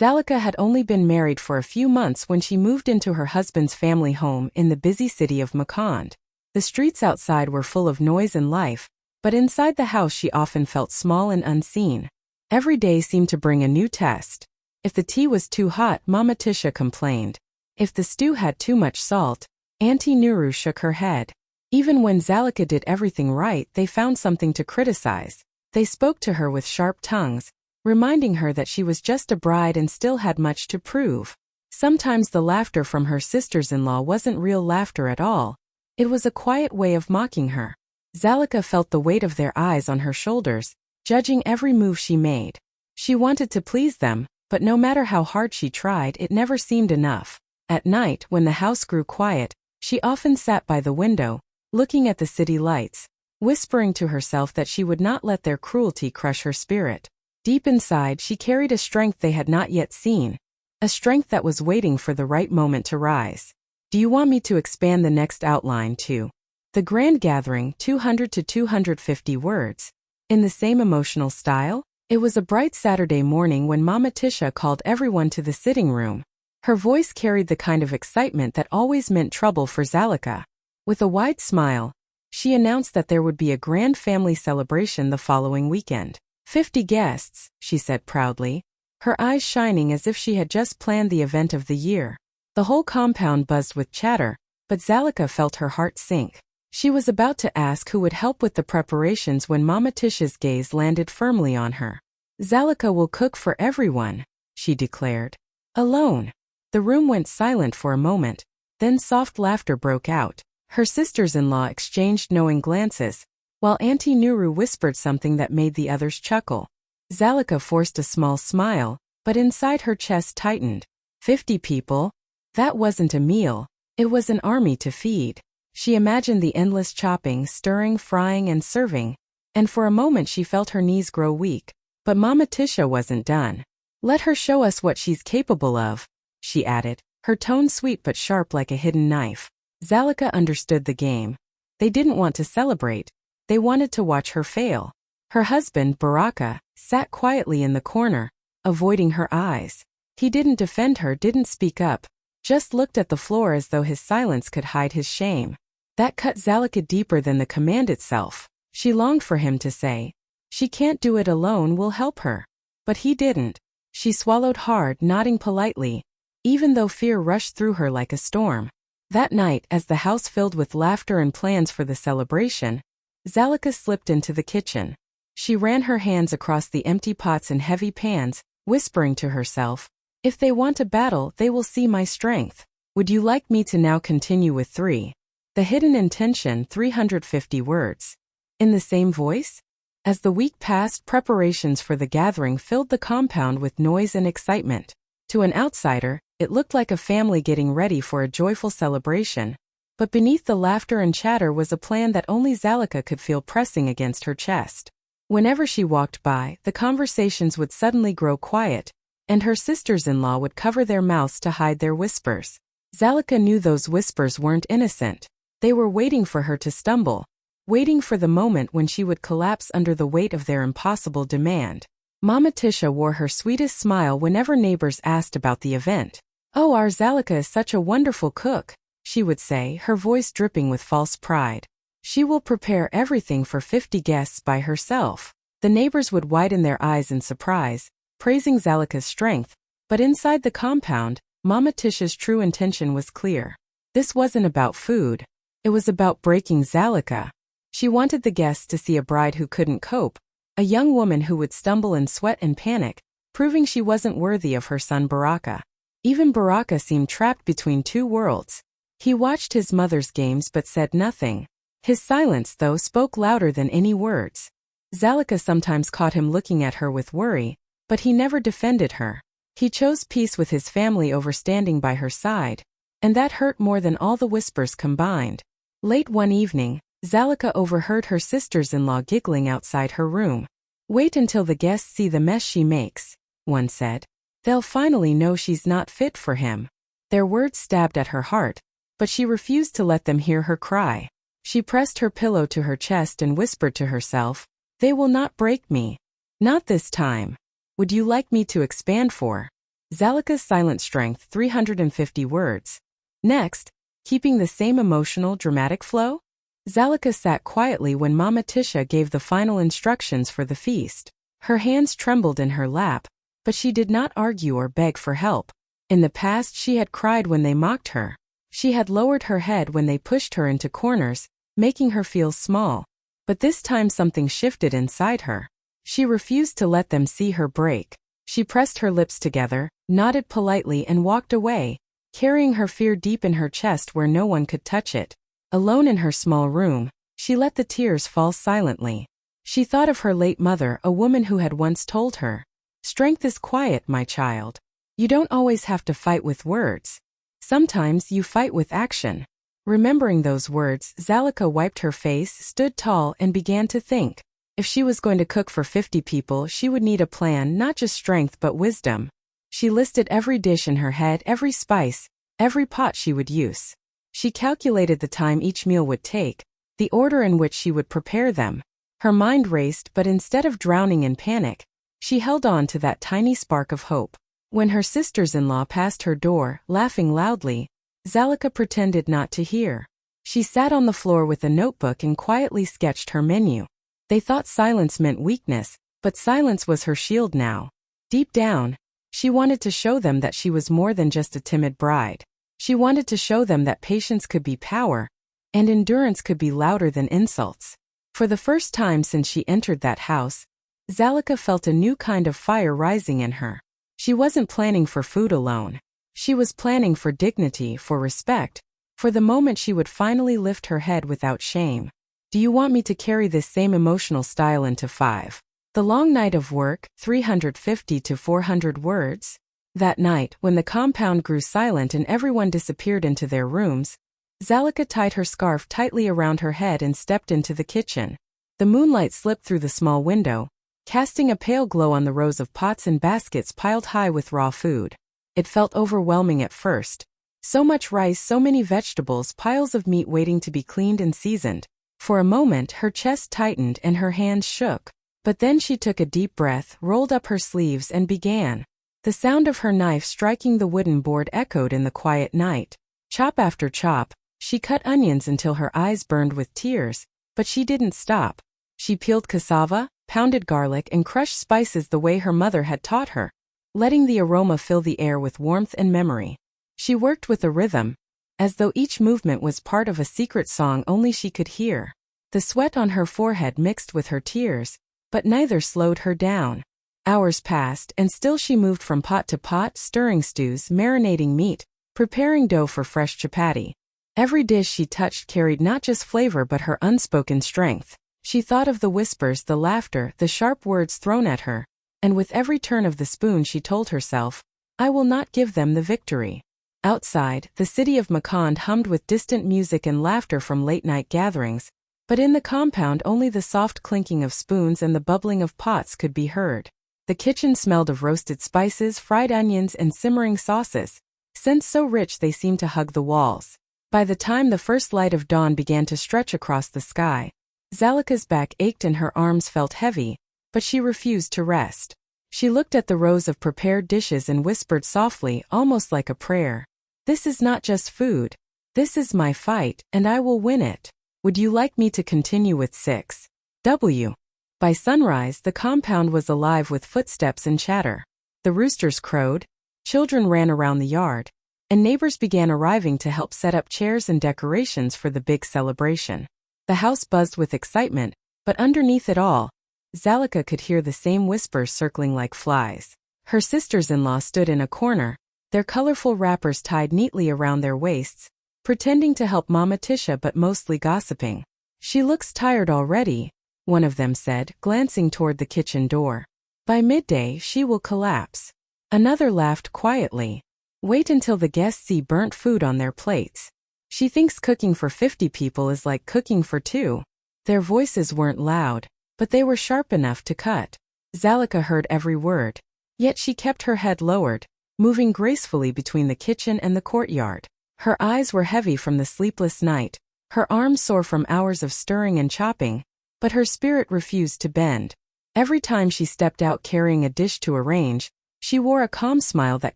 Zalika had only been married for a few months when she moved into her husband's family home in the busy city of Makand. The streets outside were full of noise and life, but inside the house she often felt small and unseen. Every day seemed to bring a new test. If the tea was too hot, Mama Tisha complained. If the stew had too much salt, Auntie Nuru shook her head. Even when Zalika did everything right, they found something to criticize. They spoke to her with sharp tongues, reminding her that she was just a bride and still had much to prove. Sometimes the laughter from her sisters-in-law wasn't real laughter at all. It was a quiet way of mocking her. Zalika felt the weight of their eyes on her shoulders, judging every move she made. She wanted to please them, but no matter how hard she tried, it never seemed enough. At night, when the house grew quiet, she often sat by the window, looking at the city lights, whispering to herself that she would not let their cruelty crush her spirit. Deep inside, she carried a strength they had not yet seen, a strength that was waiting for the right moment to rise. Do you want me to expand the next outline to the grand gathering, 200 to 250 words? In the same emotional style? It was a bright Saturday morning when Mama Tisha called everyone to the sitting room. Her voice carried the kind of excitement that always meant trouble for Zalika. With a wide smile, she announced that there would be a grand family celebration the following weekend. 50 guests, she said proudly, her eyes shining as if she had just planned the event of the year. The whole compound buzzed with chatter, but Zalika felt her heart sink. She was about to ask who would help with the preparations when Mama Tisha's gaze landed firmly on her. Zalika will cook for everyone, she declared. Alone. The room went silent for a moment, then soft laughter broke out. Her sisters-in-law exchanged knowing glances, while Auntie Nuru whispered something that made the others chuckle. Zalika forced a small smile, but inside her chest tightened. 50 people? That wasn't a meal, it was an army to feed. She imagined the endless chopping, stirring, frying, and serving, and for a moment she felt her knees grow weak. But Mama Tisha wasn't done. Let her show us what she's capable of, she added, her tone sweet but sharp like a hidden knife. Zalika understood the game. They didn't want to celebrate. They wanted to watch her fail. Her husband, Baraka, sat quietly in the corner, avoiding her eyes. He didn't defend her, didn't speak up, just looked at the floor as though his silence could hide his shame. That cut Zalika deeper than the command itself. She longed for him to say, "She can't do it alone, we'll help her." But he didn't. She swallowed hard, nodding politely, even though fear rushed through her like a storm. That night, as the house filled with laughter and plans for the celebration, Zalika slipped into the kitchen. She ran her hands across the empty pots and heavy pans, whispering to herself, "If they want a battle, they will see my strength. Would you like me to now continue with 3? The hidden intention, 350 words. In the same voice? As the week passed, preparations for the gathering filled the compound with noise and excitement. To an outsider, it looked like a family getting ready for a joyful celebration. But beneath the laughter and chatter was a plan that only Zalika could feel pressing against her chest. Whenever she walked by, the conversations would suddenly grow quiet, and her sisters-in-law would cover their mouths to hide their whispers. Zalika knew those whispers weren't innocent. They were waiting for her to stumble, waiting for the moment when she would collapse under the weight of their impossible demand. Mama Tisha wore her sweetest smile whenever neighbors asked about the event. "Oh, our Zalika is such a wonderful cook," she would say, her voice dripping with false pride. "She will prepare everything for 50 guests by herself." The neighbors would widen their eyes in surprise, praising Zalika's strength, but inside the compound, Mama Tisha's true intention was clear. This wasn't about food. It was about breaking Zalika. She wanted the guests to see a bride who couldn't cope, a young woman who would stumble and sweat and panic, proving she wasn't worthy of her son Baraka. Even Baraka seemed trapped between two worlds. He watched his mother's games but said nothing. His silence, though, spoke louder than any words. Zalika sometimes caught him looking at her with worry, but he never defended her. He chose peace with his family over standing by her side, and that hurt more than all the whispers combined. Late one evening, Zalika overheard her sisters-in-law giggling outside her room. "Wait until the guests see the mess she makes," one said. "They'll finally know she's not fit for him." Their words stabbed at her heart, but she refused to let them hear her cry. She pressed her pillow to her chest and whispered to herself, "They will not break me. Not this time. Would you like me to expand for Zalika's silent strength 350 words. Next, keeping the same emotional, dramatic flow? Zalika sat quietly when Mama Tisha gave the final instructions for the feast. Her hands trembled in her lap, but she did not argue or beg for help. In the past she had cried when they mocked her. She had lowered her head when they pushed her into corners, making her feel small. But this time something shifted inside her. She refused to let them see her break. She pressed her lips together, nodded politely and walked away, carrying her fear deep in her chest where no one could touch it. Alone in her small room, she let the tears fall silently. She thought of her late mother, a woman who had once told her, "Strength is quiet, my child. You don't always have to fight with words. Sometimes you fight with action." Remembering those words, Zalika wiped her face, stood tall, and began to think. If she was going to cook for 50 people, she would need a plan, not just strength but wisdom. She listed every dish in her head, every spice, every pot she would use. She calculated the time each meal would take, the order in which she would prepare them. Her mind raced, but instead of drowning in panic, she held on to that tiny spark of hope. When her sisters-in-law passed her door, laughing loudly, Zalika pretended not to hear. She sat on the floor with a notebook and quietly sketched her menu. They thought silence meant weakness, but silence was her shield now. Deep down, she wanted to show them that she was more than just a timid bride. She wanted to show them that patience could be power, and endurance could be louder than insults. For the first time since she entered that house, Zalika felt a new kind of fire rising in her. She wasn't planning for food alone. She was planning for dignity, for respect, for the moment she would finally lift her head without shame. Do you want me to carry this same emotional style into 5? The long night of work, 350 to 400 words? That night, when the compound grew silent and everyone disappeared into their rooms, Zalika tied her scarf tightly around her head and stepped into the kitchen. The moonlight slipped through the small window, casting a pale glow on the rows of pots and baskets piled high with raw food. It felt overwhelming at first. So much rice, so many vegetables, piles of meat waiting to be cleaned and seasoned. For a moment her chest tightened and her hands shook. But then she took a deep breath, rolled up her sleeves and began. The sound of her knife striking the wooden board echoed in the quiet night. Chop after chop, she cut onions until her eyes burned with tears, but she didn't stop. She peeled cassava, pounded garlic and crushed spices the way her mother had taught her, letting the aroma fill the air with warmth and memory. She worked with a rhythm, as though each movement was part of a secret song only she could hear. The sweat on her forehead mixed with her tears, but neither slowed her down. Hours passed, and still she moved from pot to pot, stirring stews, marinating meat, preparing dough for fresh chapati. Every dish she touched carried not just flavor but her unspoken strength. She thought of the whispers, the laughter, the sharp words thrown at her, and with every turn of the spoon she told herself, "I will not give them the victory." Outside, the city of Makand hummed with distant music and laughter from late-night gatherings, but in the compound only the soft clinking of spoons and the bubbling of pots could be heard. The kitchen smelled of roasted spices, fried onions, and simmering sauces, scents so rich they seemed to hug the walls. By the time the first light of dawn began to stretch across the sky, Zalika's back ached and her arms felt heavy, but she refused to rest. She looked at the rows of prepared dishes and whispered softly, almost like a prayer, "This is not just food. This is my fight, and I will win it. Would you like me to continue with 6W?" By sunrise, the compound was alive with footsteps and chatter. The roosters crowed, children ran around the yard, and neighbors began arriving to help set up chairs and decorations for the big celebration. The house buzzed with excitement, but underneath it all, Zalika could hear the same whispers circling like flies. Her sisters-in-law stood in a corner, their colorful wrappers tied neatly around their waists, pretending to help Mama Tisha but mostly gossiping. "She looks tired already," one of them said, glancing toward the kitchen door. "By midday she will collapse." Another laughed quietly. "Wait until the guests see burnt food on their plates. She thinks cooking for 50 people is like cooking for 2. Their voices weren't loud, but they were sharp enough to cut. Zalika heard every word, yet she kept her head lowered, moving gracefully between the kitchen and the courtyard. Her eyes were heavy from the sleepless night, her arms sore from hours of stirring and chopping, but her spirit refused to bend. Every time she stepped out carrying a dish to arrange, She wore a calm smile that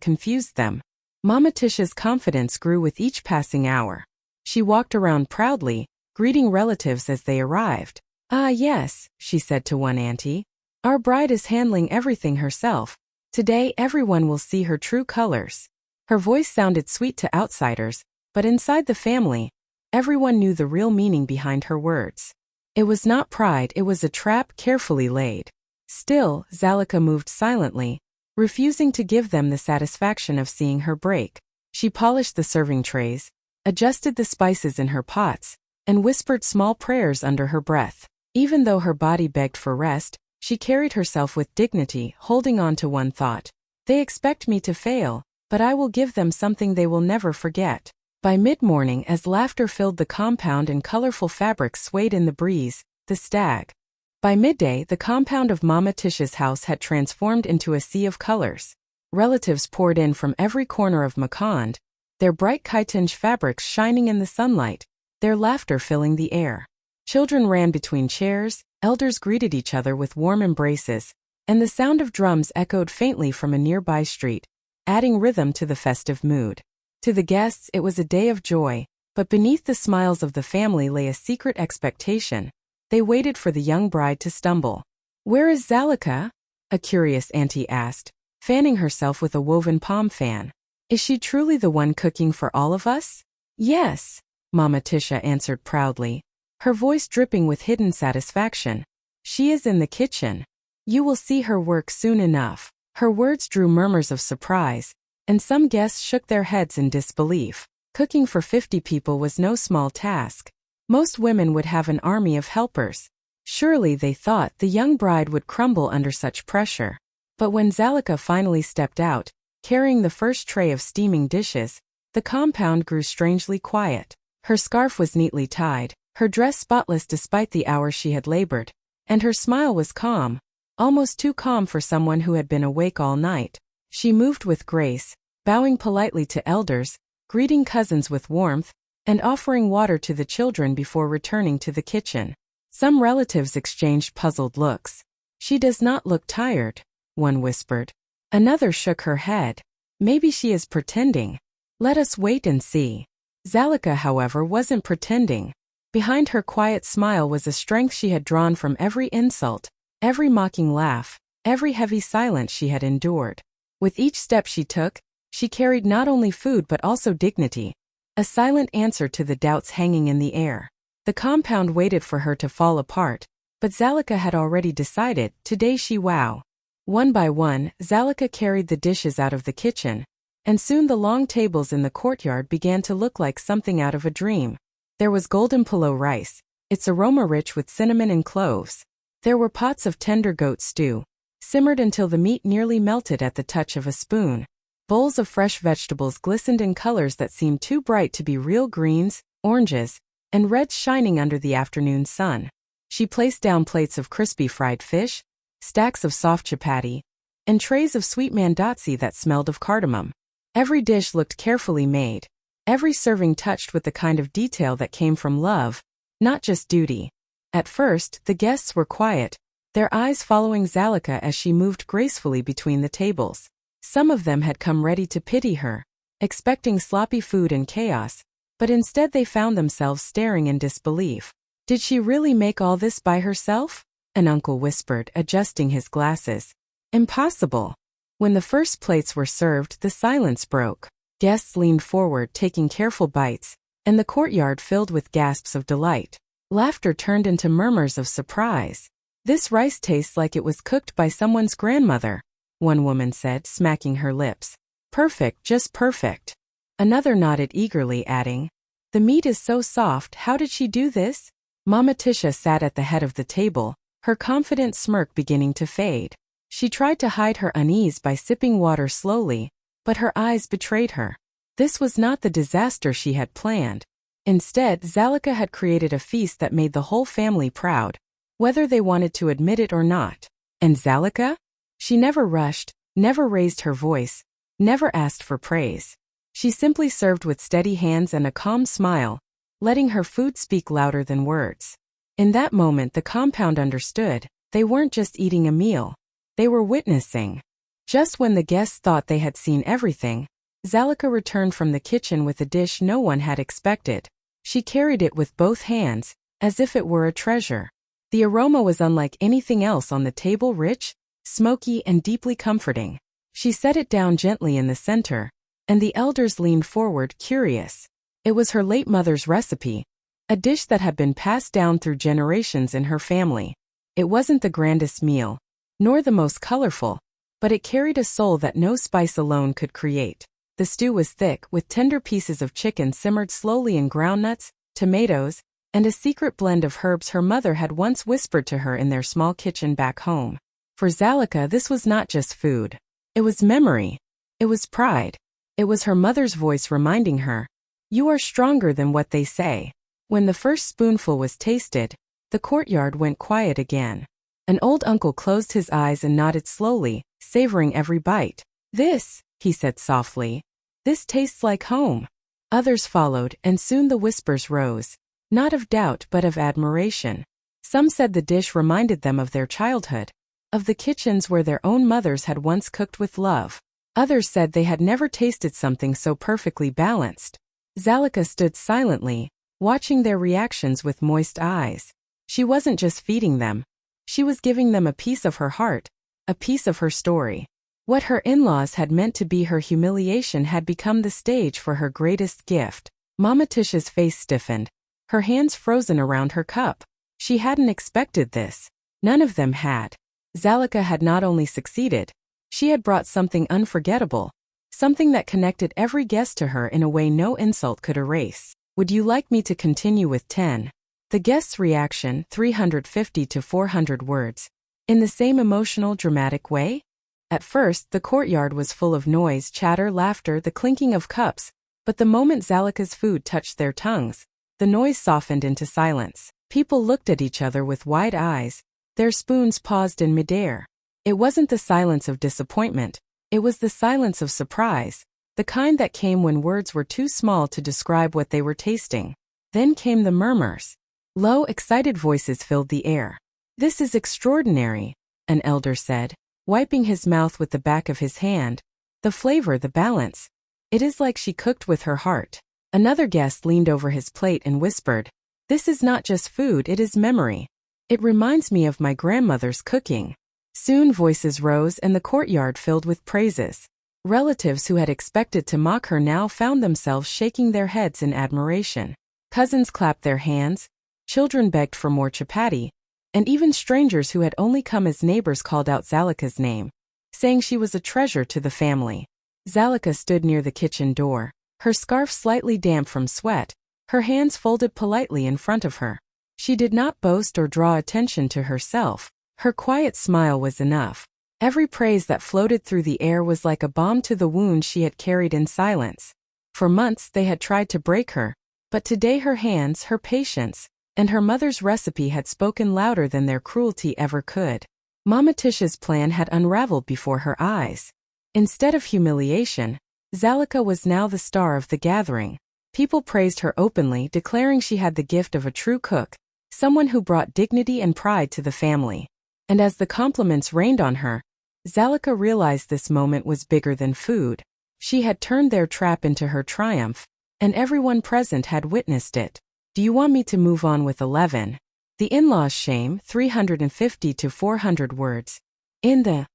confused them. Mama Tisha's confidence grew with each passing hour. She walked around proudly, greeting relatives as they arrived. "Ah yes," she said to one auntie. "Our bride is handling everything herself. Today everyone will see her true colors." Her voice sounded sweet to outsiders, but inside the family, everyone knew the real meaning behind her words. It was not pride, it was a trap carefully laid. Still, Zalika moved silently, refusing to give them the satisfaction of seeing her break. She polished the serving trays, adjusted the spices in her pots, and whispered small prayers under her breath. Even though her body begged for rest, she carried herself with dignity, holding on to one thought. "They expect me to fail, but I will give them something they will never forget." By mid-morning, as laughter filled the compound and colorful fabrics swayed in the breeze, the stag. By midday, the compound of Mama Tisha's house had transformed into a sea of colors. Relatives poured in from every corner of Makand, their bright chitinge fabrics shining in the sunlight, their laughter filling the air. Children ran between chairs, elders greeted each other with warm embraces, and the sound of drums echoed faintly from a nearby street, adding rhythm to the festive mood. To the guests, it was a day of joy, but beneath the smiles of the family lay a secret expectation. They waited for the young bride to stumble. "Where is Zalika?" a curious auntie asked, fanning herself with a woven palm fan. "Is she truly the one cooking for all of us?" "Yes," Mama Tisha answered proudly, her voice dripping with hidden satisfaction. "She is in the kitchen. You will see her work soon enough." Her words drew murmurs of surprise, and some guests shook their heads in disbelief. Cooking for 50 people was no small task. Most women would have an army of helpers. Surely, they thought, the young bride would crumble under such pressure. But when Zalika finally stepped out, carrying the first tray of steaming dishes, the compound grew strangely quiet. Her scarf was neatly tied, her dress spotless despite the hours she had labored, and her smile was calm, almost too calm for someone who had been awake all night. She moved with grace, bowing politely to elders, greeting cousins with warmth, and offering water to the children before returning to the kitchen. Some relatives exchanged puzzled looks. "She does not look tired," one whispered. Another shook her head. "Maybe she is pretending. Let us wait and see." Zalika, however, wasn't pretending. Behind her quiet smile was a strength she had drawn from every insult, every mocking laugh, every heavy silence she had endured. With each step she took, she carried not only food but also dignity, a silent answer to the doubts hanging in the air. The compound waited for her to fall apart, but Zalika had already decided, today she wow. One by one, Zalika carried the dishes out of the kitchen, and soon the long tables in the courtyard began to look like something out of a dream. There was golden pulao rice, its aroma rich with cinnamon and cloves. There were pots of tender goat stew, simmered until the meat nearly melted at the touch of a spoon. Bowls of fresh vegetables glistened in colors that seemed too bright to be real, greens, oranges, and reds shining under the afternoon sun. She placed down plates of crispy fried fish, stacks of soft chapati, and trays of sweet mandatsi that smelled of cardamom. Every dish looked carefully made, every serving touched with the kind of detail that came from love, not just duty. At first, the guests were quiet, their eyes following Zalika as she moved gracefully between the tables. Some of them had come ready to pity her, expecting sloppy food and chaos, but instead they found themselves staring in disbelief. "Did she really make all this by herself?" an uncle whispered, adjusting his glasses. "Impossible." When the first plates were served, the silence broke. Guests leaned forward, taking careful bites, and the courtyard filled with gasps of delight. Laughter turned into murmurs of surprise. "This rice tastes like it was cooked by someone's grandmother," one woman said, smacking her lips. "Perfect, just perfect." Another nodded eagerly, adding, "The meat is so soft, how did she do this?" Mama Tisha sat at the head of the table, her confident smirk beginning to fade. She tried to hide her unease by sipping water slowly, but her eyes betrayed her. This was not the disaster she had planned. Instead, Zalika had created a feast that made the whole family proud, whether they wanted to admit it or not. And Zalika? She never rushed, never raised her voice, never asked for praise. She simply served with steady hands and a calm smile, letting her food speak louder than words. In that moment, the compound understood. They weren't just eating a meal. They were witnessing Just when the guests thought they had seen everything, Zalica returned from the kitchen with a dish no one had expected. She carried it with both hands, as if it were a treasure. The aroma was unlike anything else on the table, rich, smoky, and deeply comforting. She set it down gently in the center, and the elders leaned forward, curious. It was her late mother's recipe, a dish that had been passed down through generations in her family. It wasn't the grandest meal, nor the most colorful, but it carried a soul that no spice alone could create. The stew was thick, with tender pieces of chicken simmered slowly in groundnuts, tomatoes, and a secret blend of herbs her mother had once whispered to her in their small kitchen back home. For Zalica, this was not just food. It was memory. It was pride. It was her mother's voice reminding her, "You are stronger than what they say." When the first spoonful was tasted, the courtyard went quiet again. An old uncle closed his eyes and nodded slowly, savoring every bite. "This," he said softly, "this tastes like home." Others followed, and soon the whispers rose, not of doubt but of admiration. Some said the dish reminded them of their childhood, of the kitchens where their own mothers had once cooked with love. Others said they had never tasted something so perfectly balanced. Zalica stood silently, watching their reactions with moist eyes. She wasn't just feeding them. She was giving them a piece of her heart, a piece of her story. What her in-laws had meant to be her humiliation had become the stage for her greatest gift. Mama Tisha's face stiffened, her hands frozen around her cup. She hadn't expected this. None of them had. Zalica had not only succeeded, she had brought something unforgettable, something that connected every guest to her in a way no insult could erase. "Would you like me to continue with 10? The guest's reaction, 350 to 400 words. In the same emotional, dramatic way? At first, the courtyard was full of noise, chatter, laughter, the clinking of cups, but the moment Zalica's food touched their tongues, the noise softened into silence. People looked at each other with wide eyes, their spoons paused in midair. It wasn't the silence of disappointment, it was the silence of surprise, the kind that came when words were too small to describe what they were tasting. Then came the murmurs. Low, excited voices filled the air. "This is extraordinary," an elder said, wiping his mouth with the back of his hand. "The flavor, the balance. It is like she cooked with her heart." Another guest leaned over his plate and whispered, "This is not just food, it is memory. It reminds me of my grandmother's cooking." Soon voices rose and the courtyard filled with praises. Relatives who had expected to mock her now found themselves shaking their heads in admiration. Cousins clapped their hands, children begged for more chapati, and even strangers who had only come as neighbors called out Zalica's name, saying she was a treasure to the family. Zalica stood near the kitchen door, her scarf slightly damp from sweat, her hands folded politely in front of her. She did not boast or draw attention to herself. Her quiet smile was enough. Every praise that floated through the air was like a balm to the wound she had carried in silence. For months they had tried to break her, but today her hands, her patience, and her mother's recipe had spoken louder than their cruelty ever could. Mama Tisha's plan had unraveled before her eyes. Instead of humiliation, Zalica was now the star of the gathering. People praised her openly, declaring she had the gift of a true cook, someone who brought dignity and pride to the family. And as the compliments rained on her, Zalica realized this moment was bigger than food. She had turned their trap into her triumph, and everyone present had witnessed it. "Do you want me to move on with 11? The in-laws' shame, 350 to 400 words. In the..."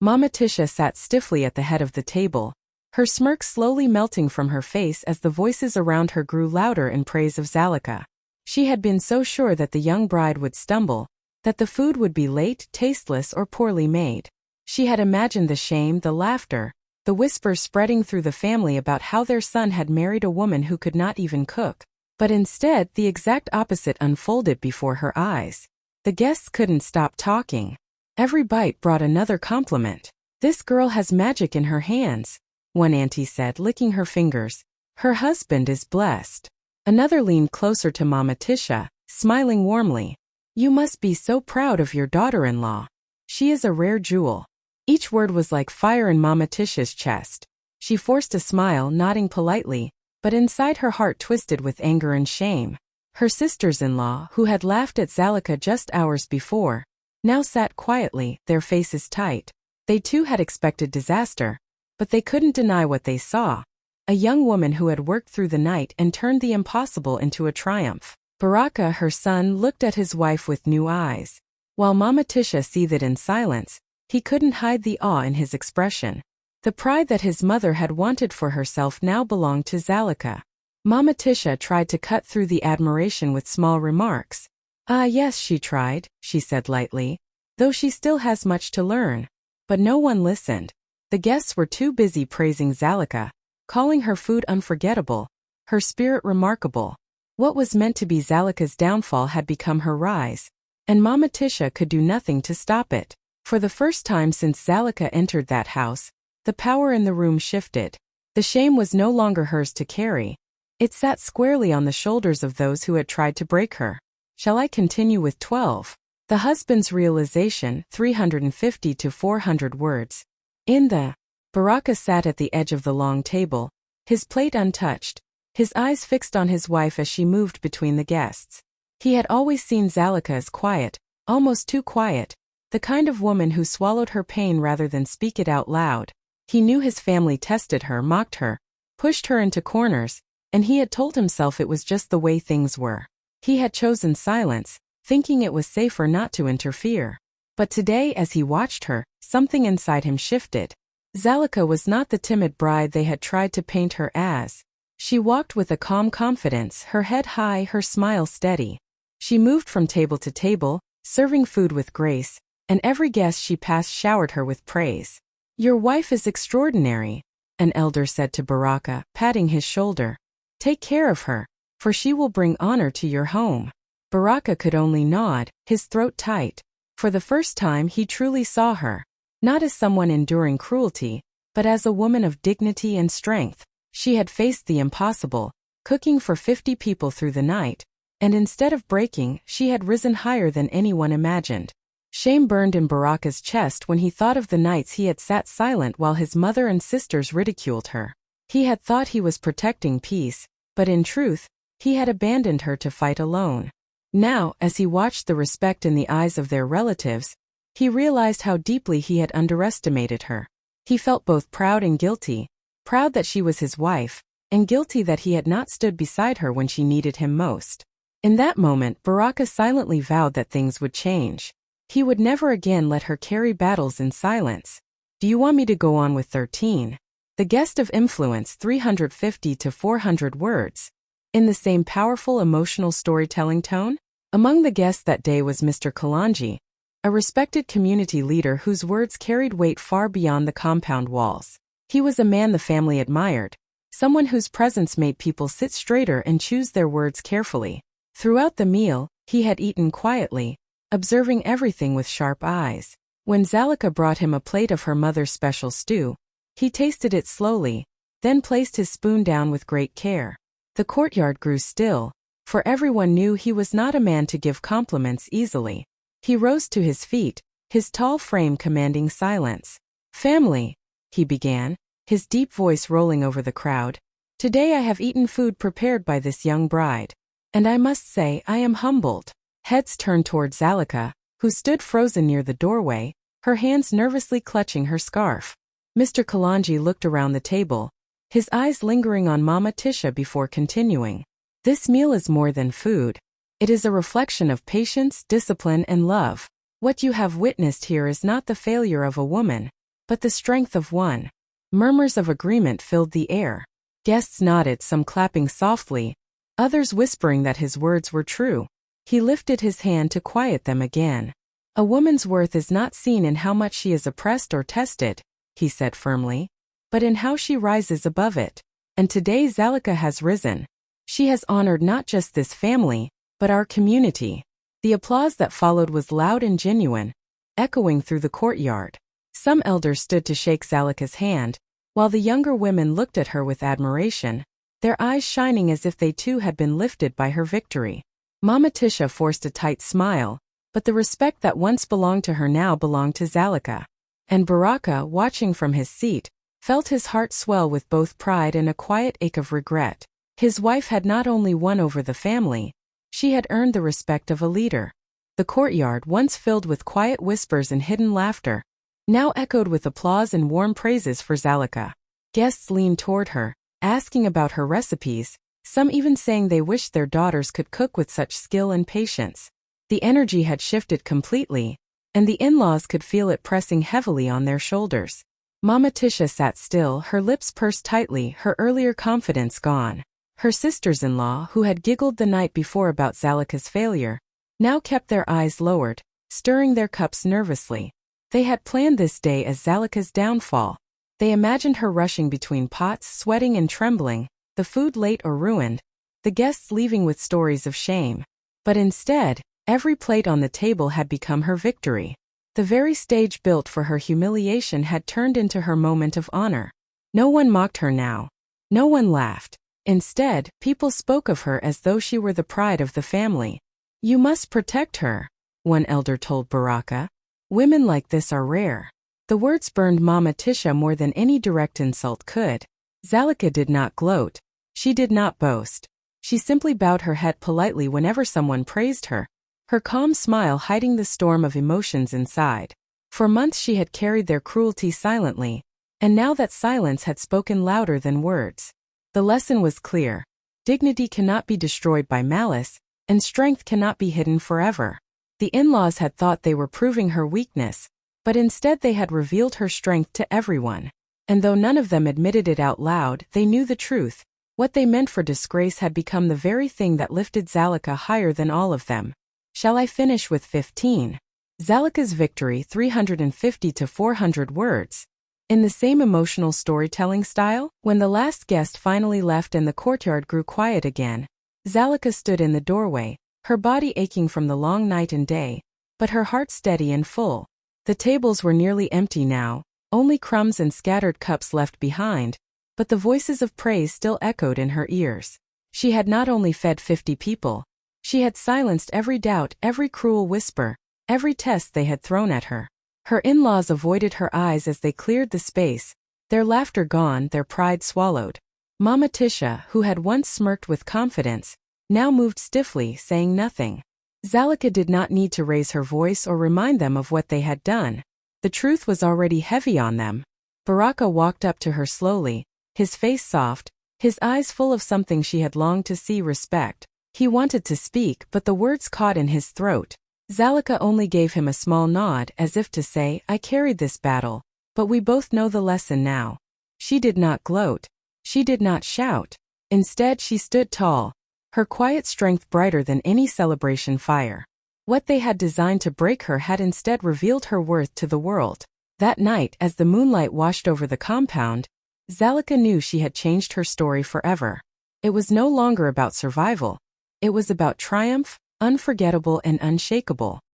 Mama Tisha sat stiffly at the head of the table, her smirk slowly melting from her face as the voices around her grew louder in praise of Zalica. She had been so sure that the young bride would stumble, that the food would be late, tasteless, or poorly made. She had imagined the shame, the laughter, the whispers spreading through the family about how their son had married a woman who could not even cook. But instead, the exact opposite unfolded before her eyes. The guests couldn't stop talking. Every bite brought another compliment. "This girl has magic in her hands," one auntie said, licking her fingers. "Her husband is blessed." Another leaned closer to Mama Tisha, smiling warmly. "You must be so proud of your daughter-in-law. She is a rare jewel." Each word was like fire in Mama Tisha's chest. She forced a smile, nodding politely, but inside her heart twisted with anger and shame. Her sisters-in-law, who had laughed at Zalica just hours before, now sat quietly, their faces tight. They too had expected disaster, but they couldn't deny what they saw. A young woman who had worked through the night and turned the impossible into a triumph. Baraka, her son, looked at his wife with new eyes. While Mama Tisha seethed in silence, he couldn't hide the awe in his expression. The pride that his mother had wanted for herself now belonged to Zalika. Mama Tisha tried to cut through the admiration with small remarks. "Ah yes, she tried," she said lightly, "though she still has much to learn." But no one listened. The guests were too busy praising Zalika, calling her food unforgettable, her spirit remarkable. What was meant to be Zalika's downfall had become her rise, and Mama Tisha could do nothing to stop it. For the first time since Zalika entered that house, the power in the room shifted. The shame was no longer hers to carry. It sat squarely on the shoulders of those who had tried to break her. Shall I continue with 12? The husband's realization, 350 to 400 words. In the Baraka sat at the edge of the long table, his plate untouched, his eyes fixed on his wife as she moved between the guests. He had always seen Zalika as quiet, almost too quiet, the kind of woman who swallowed her pain rather than speak it out loud. He knew his family tested her, mocked her, pushed her into corners, and he had told himself it was just the way things were. He had chosen silence, thinking it was safer not to interfere. But today, as he watched her, something inside him shifted. Zalika was not the timid bride they had tried to paint her as. She walked with a calm confidence, her head high, her smile steady. She moved from table to table, serving food with grace, and every guest she passed showered her with praise. "Your wife is extraordinary," an elder said to Baraka, patting his shoulder. "Take care of her, for she will bring honor to your home." Baraka could only nod, his throat tight. For the first time he truly saw her, not as someone enduring cruelty, but as a woman of dignity and strength. She had faced the impossible, cooking for 50 people through the night, and instead of breaking, she had risen higher than anyone imagined. Shame burned in Baraka's chest when he thought of the nights he had sat silent while his mother and sisters ridiculed her. He had thought he was protecting peace, but in truth, he had abandoned her to fight alone. Now, as he watched the respect in the eyes of their relatives, he realized how deeply he had underestimated her. He felt both proud and guilty, proud that she was his wife, and guilty that he had not stood beside her when she needed him most. In that moment, Baraka silently vowed that things would change. He would never again let her carry battles in silence. "Do you want me to go on with 13? The guest of influence, 350 to 400 words. In the same powerful emotional storytelling tone? Among the guests that day was Mr. Kalanji, a respected community leader whose words carried weight far beyond the compound walls. He was a man the family admired, someone whose presence made people sit straighter and choose their words carefully. Throughout the meal, he had eaten quietly, observing everything with sharp eyes. When Zalika brought him a plate of her mother's special stew, he tasted it slowly, then placed his spoon down with great care. The courtyard grew still, for everyone knew he was not a man to give compliments easily. He rose to his feet, his tall frame commanding silence. "Family," he began, his deep voice rolling over the crowd. "Today I have eaten food prepared by this young bride, and I must say I am humbled." Heads turned toward Zalika, who stood frozen near the doorway, her hands nervously clutching her scarf. Mr. Kalanji looked around the table, his eyes lingering on Mama Tisha before continuing. "This meal is more than food. It is a reflection of patience, discipline, and love. What you have witnessed here is not the failure of a woman, but the strength of one." Murmurs of agreement filled the air. Guests nodded, some clapping softly, others whispering that his words were true. He lifted his hand to quiet them again. "A woman's worth is not seen in how much she is oppressed or tested," he said firmly, "but in how she rises above it. And today Zalika has risen. She has honored not just this family, but our community." The applause that followed was loud and genuine, echoing through the courtyard. Some elders stood to shake Zalika's hand, while the younger women looked at her with admiration, their eyes shining as if they too had been lifted by her victory. Mama Tisha forced a tight smile, but the respect that once belonged to her now belonged to Zalika. And Baraka, watching from his seat, felt his heart swell with both pride and a quiet ache of regret. His wife had not only won over the family, she had earned the respect of a leader. The courtyard, once filled with quiet whispers and hidden laughter, now echoed with applause and warm praises for Zalica. Guests leaned toward her, asking about her recipes, some even saying they wished their daughters could cook with such skill and patience. The energy had shifted completely, and the in-laws could feel it pressing heavily on their shoulders. Mama Tisha sat still, her lips pursed tightly, her earlier confidence gone. Her sisters-in-law, who had giggled the night before about Zalica's failure, now kept their eyes lowered, stirring their cups nervously. They had planned this day as Zalica's downfall. They imagined her rushing between pots, sweating and trembling, the food late or ruined, the guests leaving with stories of shame. But instead, every plate on the table had become her victory. The very stage built for her humiliation had turned into her moment of honor. No one mocked her now. No one laughed. Instead, people spoke of her as though she were the pride of the family. "You must protect her," one elder told Baraka. "Women like this are rare." The words burned Mama Tisha more than any direct insult could. Zalica did not gloat. She did not boast. She simply bowed her head politely whenever someone praised her, her calm smile hiding the storm of emotions inside. For months she had carried their cruelty silently, and now that silence had spoken louder than words. The lesson was clear. Dignity cannot be destroyed by malice, and strength cannot be hidden forever. The in-laws had thought they were proving her weakness, but instead they had revealed her strength to everyone. And though none of them admitted it out loud, they knew the truth. What they meant for disgrace had become the very thing that lifted Zalica higher than all of them. Shall I finish with 15? Zalica's victory, 350 to 400 words. In the same emotional storytelling style, when the last guest finally left and the courtyard grew quiet again, Zalica stood in the doorway, her body aching from the long night and day, but her heart steady and full. The tables were nearly empty now, only crumbs and scattered cups left behind, but the voices of praise still echoed in her ears. She had not only fed 50 people, she had silenced every doubt, every cruel whisper, every test they had thrown at her. Her in-laws avoided her eyes as they cleared the space, their laughter gone, their pride swallowed. Mama Tisha, who had once smirked with confidence, now moved stiffly, saying nothing. Zalica did not need to raise her voice or remind them of what they had done. The truth was already heavy on them. Baraka walked up to her slowly, his face soft, his eyes full of something she had longed to see: respect. He wanted to speak, but the words caught in his throat. Zalica only gave him a small nod, as if to say, "I carried this battle, but we both know the lesson now." She did not gloat. She did not shout. Instead, she stood tall, her quiet strength brighter than any celebration fire. What they had designed to break her had instead revealed her worth to the world. That night, as the moonlight washed over the compound, Zalica knew she had changed her story forever. It was no longer about survival. It was about triumph, unforgettable and unshakable.